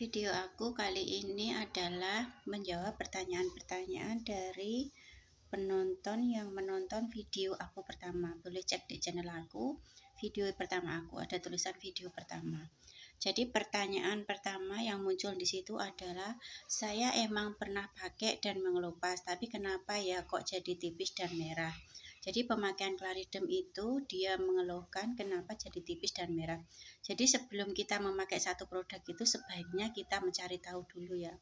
Video aku kali ini adalah menjawab pertanyaan-pertanyaan dari penonton yang menonton video aku pertama. Boleh cek di channel aku, video pertama aku ada tulisan video pertama. Jadi pertanyaan pertama yang muncul di situ adalah, saya emang pernah pakai dan mengelupas, tapi kenapa ya kok jadi tipis dan merah? Jadi pemakaian Claridem itu dia mengeluhkan kenapa jadi tipis dan merah. Jadi sebelum kita memakai satu produk itu sebaiknya kita mencari tahu dulu ya,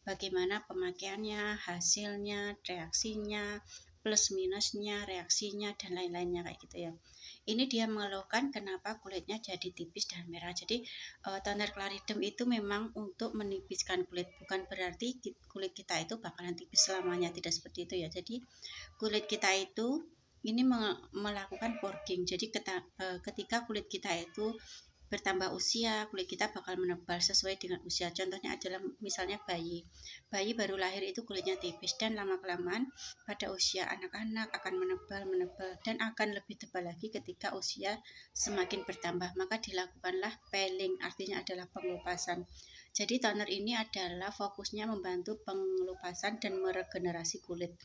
bagaimana pemakaiannya, hasilnya, reaksinya, plus minusnya, reaksinya, dan lain-lainnya kayak gitu ya. Ini dia mengeluhkan kenapa kulitnya jadi tipis dan merah. Jadi toner Claridem itu memang untuk menipiskan kulit, bukan berarti kulit kita itu bakalan tipis selamanya, tidak seperti itu ya. Jadi kulit kita itu ini melakukan porging. Jadi ketika kulit kita itu bertambah usia, kulit kita bakal menebal sesuai dengan usia. Contohnya adalah misalnya bayi. Bayi baru lahir itu kulitnya tipis, dan lama-kelamaan pada usia anak-anak akan menebal dan akan lebih tebal lagi ketika usia semakin bertambah. Maka dilakukanlah peeling, artinya adalah pengelupasan. Jadi toner ini adalah fokusnya membantu pengelupasan dan meregenerasi kulit,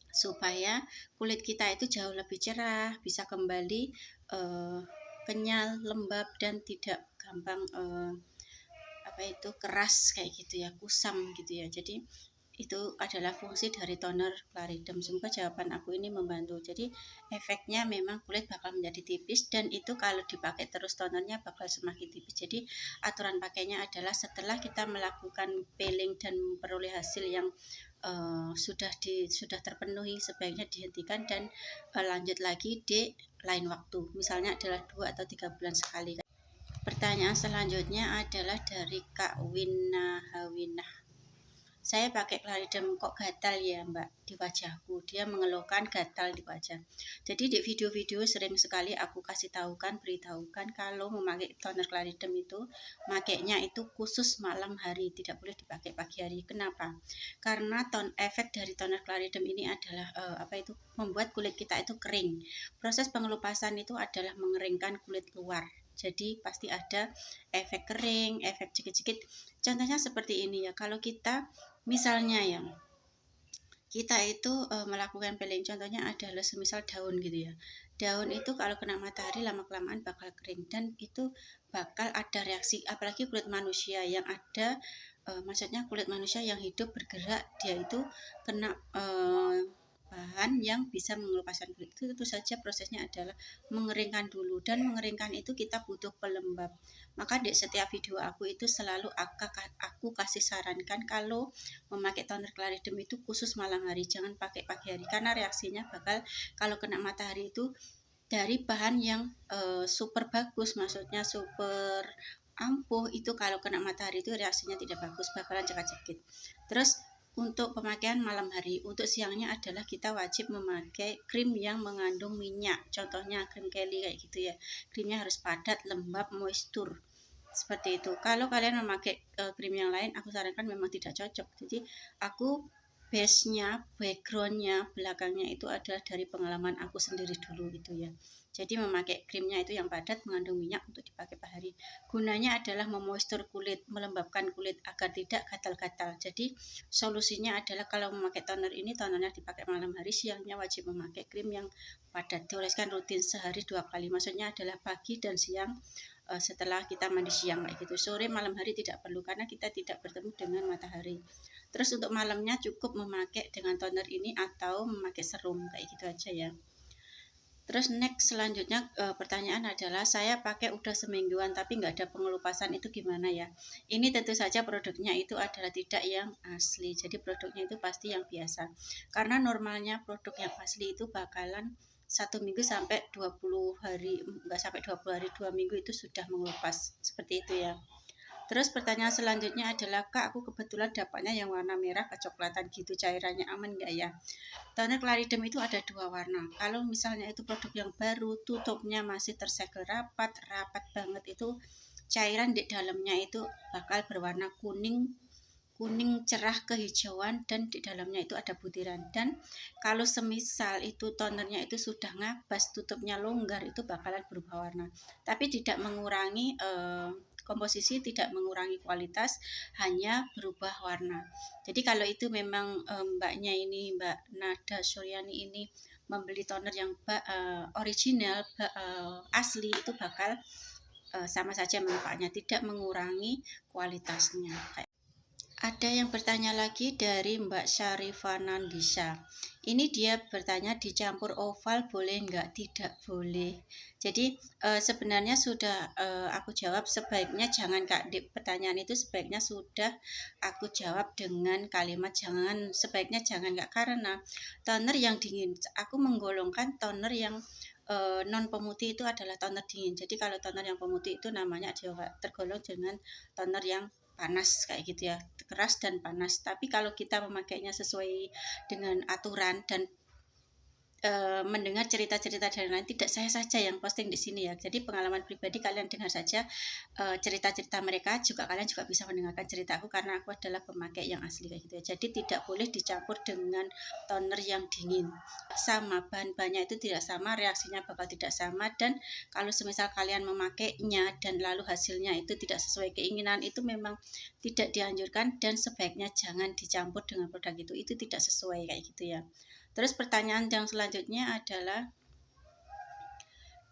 supaya kulit kita itu jauh lebih cerah, bisa kembali kenyal, lembab, dan tidak gampang keras kayak gitu ya, kusam gitu ya. Jadi itu adalah fungsi dari toner Claridem. Semoga jawaban aku ini membantu. Jadi efeknya memang kulit bakal menjadi tipis, dan itu kalau dipakai terus tonernya bakal semakin tipis. Jadi aturan pakainya adalah setelah kita melakukan peeling dan memperoleh hasil yang sudah terpenuhi, sebaiknya dihentikan dan lanjut lagi di lain waktu. Misalnya adalah 2 atau 3 bulan sekali. Pertanyaan selanjutnya adalah dari Kak Hawinah. Saya pakai Claridem kok gatal ya Mbak di wajahku. Dia mengeluhkan gatal di wajah. Jadi di video-video sering sekali aku beritahukan kalau memakai toner Claridem itu makainya itu khusus malam hari, tidak boleh dipakai pagi hari. Kenapa? Karena efek dari toner Claridem ini adalah membuat kulit kita itu kering. Proses pengelupasan itu adalah mengeringkan kulit luar. Jadi pasti ada efek kering, efek cikit-cikit. Contohnya seperti ini ya, kalau kita misalnya ya, kita itu melakukan peeling, contohnya adalah semisal daun gitu ya. Daun itu kalau kena matahari lama-kelamaan bakal kering, dan itu bakal ada reaksi, apalagi kulit manusia yang ada maksudnya kulit manusia yang hidup bergerak, dia itu kena bahan yang bisa mengelupaskan kulit. Itu tentu saja prosesnya adalah mengeringkan dulu, dan mengeringkan itu kita butuh pelembab. Maka di setiap video aku itu selalu aku kasih sarankan kalau memakai toner Claridem itu khusus malam hari, jangan pakai pagi hari, karena reaksinya bakal kalau kena matahari itu dari bahan yang super bagus, maksudnya super ampuh, itu kalau kena matahari itu reaksinya tidak bagus, bakalan cekat-cekit. Terus untuk pemakaian malam hari, untuk siangnya adalah kita wajib memakai krim yang mengandung minyak, contohnya krim Kelly kayak gitu ya. Krimnya harus padat, lembab, moisture, seperti itu. Kalau kalian memakai krim yang lain, aku sarankan memang tidak cocok. Jadi aku base-nya, background-nya, belakangnya itu adalah dari pengalaman aku sendiri dulu gitu ya. Jadi memakai krimnya itu yang padat, mengandung minyak untuk dipakai per hari. Gunanya adalah memoistur kulit, melembabkan kulit agar tidak gatal-gatal. Jadi solusinya adalah kalau memakai toner ini, tonernya dipakai malam hari, siangnya wajib memakai krim yang padat. Dioleskan rutin sehari 2 kali, maksudnya adalah pagi dan siang setelah kita mandi siang kayak gitu. Sore malam hari tidak perlu karena kita tidak bertemu dengan matahari. Terus untuk malamnya cukup memakai dengan toner ini atau memakai serum kayak gitu aja ya. Terus next selanjutnya pertanyaan adalah, saya pakai udah semingguan tapi nggak ada pengelupasan, itu gimana ya? Ini tentu saja produknya itu adalah tidak yang asli. Jadi produknya itu pasti yang biasa. Karena normalnya produk yang asli itu bakalan 1 minggu sampai 20 hari, nggak sampai 20 hari, 2 minggu itu sudah mengelupas. Seperti itu ya. Terus pertanyaan selanjutnya adalah, Kak, aku kebetulan dapatnya yang warna merah kecoklatan gitu, cairannya aman nggak ya? Toner Claridem itu ada 2 warna. Kalau misalnya itu produk yang baru, tutupnya masih tersegel rapat banget, itu cairan di dalamnya itu bakal berwarna kuning cerah kehijauan, dan di dalamnya itu ada butiran. Dan kalau semisal itu tonernya itu sudah ngabas, tutupnya longgar, itu bakalan berubah warna, tapi tidak mengurangi komposisi, tidak mengurangi kualitas, hanya berubah warna. Jadi kalau itu memang mbaknya ini, Mbak Nada Suryani ini membeli toner yang original, asli, itu bakal sama saja manfaatnya, tidak mengurangi kualitasnya. Ada yang bertanya lagi dari Mbak Syarifah Nandisa. Ini dia bertanya, dicampur oval boleh nggak? Tidak boleh. Jadi sebenarnya sudah aku jawab, sebaiknya jangan Kak. Pertanyaan itu sebaiknya sudah aku jawab dengan kalimat sebaiknya jangan Kak. Karena toner yang dingin, aku menggolongkan toner yang non pemutih itu adalah toner dingin. Jadi kalau toner yang pemutih itu namanya tergolong dengan toner yang panas kayak gitu ya, keras dan panas. Tapi kalau kita memakainya sesuai dengan aturan dan mendengar cerita-cerita dari lain, tidak saya saja yang posting di sini ya. Jadi pengalaman pribadi kalian dengar saja cerita-cerita mereka, juga kalian juga bisa mendengarkan ceritaku karena aku adalah pemakai yang asli kayak gitu ya. Jadi tidak boleh dicampur dengan toner yang dingin. Sama bahan-bahannya itu tidak sama, reaksinya bakal tidak sama, dan kalau semisal kalian memakainya dan lalu hasilnya itu tidak sesuai keinginan, itu memang tidak dianjurkan dan sebaiknya jangan dicampur dengan produk itu. Itu tidak sesuai kayak gitu ya. Terus pertanyaan yang selanjutnya adalah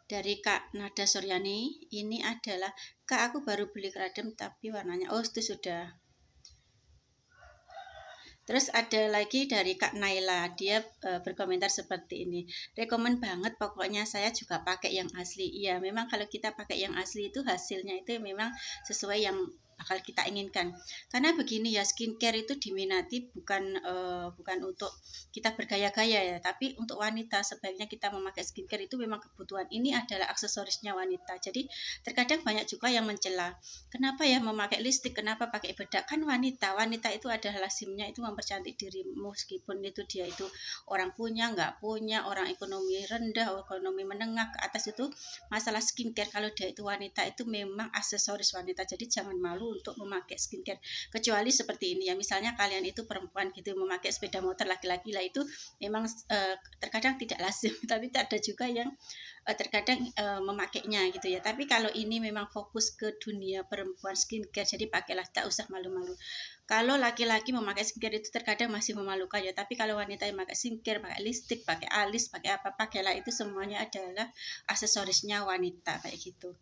dari Kak Nada Suryani. Ini adalah, Kak, aku baru beli kradem tapi warnanya, oh itu sudah. Terus ada lagi dari Kak Naila, dia berkomentar seperti ini, rekomen banget, pokoknya saya juga pakai yang asli. Iya, memang kalau kita pakai yang asli itu hasilnya itu memang sesuai yang bakal kita inginkan. Karena begini ya, skincare itu diminati bukan untuk kita bergaya-gaya ya, tapi untuk wanita sebaiknya kita memakai skincare itu memang kebutuhan. Ini adalah aksesorisnya wanita. Jadi terkadang banyak juga yang mencela, kenapa ya memakai lipstik, kenapa pakai bedak? Kan wanita itu adalah lazimnya itu mempercantik dirimu, meskipun itu dia itu orang punya, nggak punya, orang ekonomi rendah, ekonomi menengah ke atas, itu masalah skincare. Kalau dia itu wanita, itu memang aksesoris wanita. Jadi jangan malu untuk memakai skincare, kecuali seperti ini ya, misalnya kalian itu perempuan gitu memakai sepeda motor, laki-laki lah, itu memang terkadang tidak lazim tapi ada juga yang terkadang memakainya gitu ya. Tapi kalau ini memang fokus ke dunia perempuan skincare, jadi pakailah, tak usah malu-malu. Kalau laki-laki memakai skincare itu terkadang masih memalukan ya, tapi kalau wanita yang pakai skincare, pakai lipstick, pakai alis, pakai apa, pakailah, itu semuanya adalah aksesorisnya wanita kayak gitu.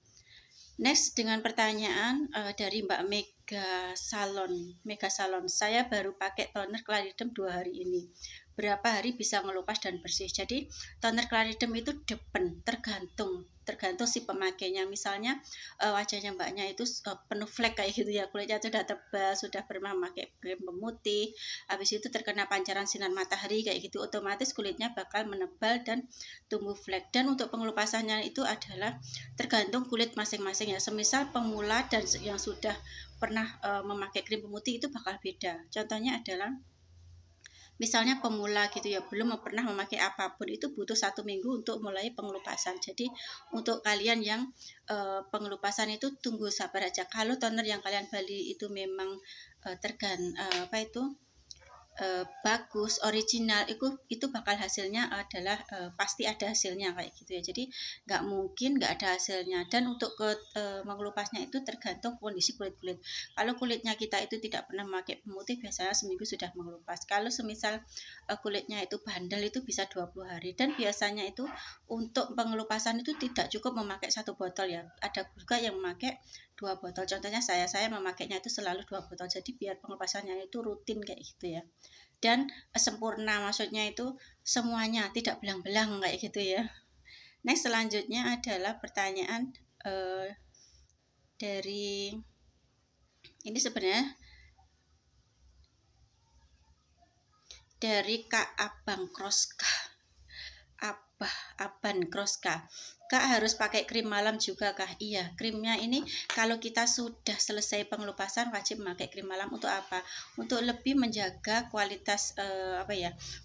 Next dengan pertanyaan dari Mbak Mega Salon. Saya baru pakai toner Claridem 2 hari ini. Berapa hari bisa ngelupas dan bersih? Jadi toner Claridem itu tergantung si pemakainya. Misalnya wajahnya mbaknya itu penuh flek kayak gitu ya, kulitnya sudah tebal, sudah pernah memakai krim pemutih, habis itu terkena pancaran sinar matahari kayak gitu, otomatis kulitnya bakal menebal dan tumbuh flek. Dan untuk pengelupasannya itu adalah tergantung kulit masing-masing ya. Semisal pemula dan yang sudah pernah memakai krim pemutih itu bakal beda. Contohnya adalah misalnya pemula gitu ya, belum pernah memakai apapun, itu butuh 1 minggu untuk mulai pengelupasan. Jadi untuk kalian yang pengelupasan itu tunggu sabar aja. Kalau toner yang kalian beli itu memang bagus, original, itu bakal hasilnya adalah pasti ada hasilnya kayak gitu ya. Jadi nggak mungkin nggak ada hasilnya. Dan untuk mengelupasnya itu tergantung kondisi kulit. Kalau kulitnya kita itu tidak pernah memakai pemutih, biasanya seminggu sudah mengelupas. Kalau semisal kulitnya itu bandel, itu bisa 20 hari. Dan biasanya itu untuk pengelupasan itu tidak cukup memakai 1 botol ya, ada juga yang memakai 2 botol. Contohnya saya memakainya itu selalu 2 botol, jadi biar pengelupasannya itu rutin kayak gitu ya, dan sempurna, maksudnya itu semuanya tidak belang-belang kayak gitu ya. Next selanjutnya adalah pertanyaan dari ini sebenarnya dari Kak Aban Kroska. Kak, harus pakai krim malam juga kah? Iya, krimnya ini kalau kita sudah selesai pengelupasan wajib memakai krim malam. Untuk apa? Untuk lebih menjaga kualitas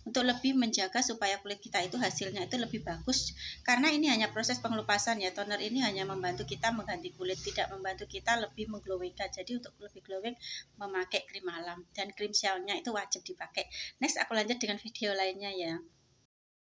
untuk lebih menjaga supaya kulit kita itu hasilnya itu lebih bagus. Karena ini hanya proses pengelupasan ya. Toner ini hanya membantu kita mengganti kulit, tidak membantu kita lebih mengglowingkan. Jadi untuk lebih glowing memakai krim malam, dan krim shellnya itu wajib dipakai. Next aku lanjut dengan video lainnya ya.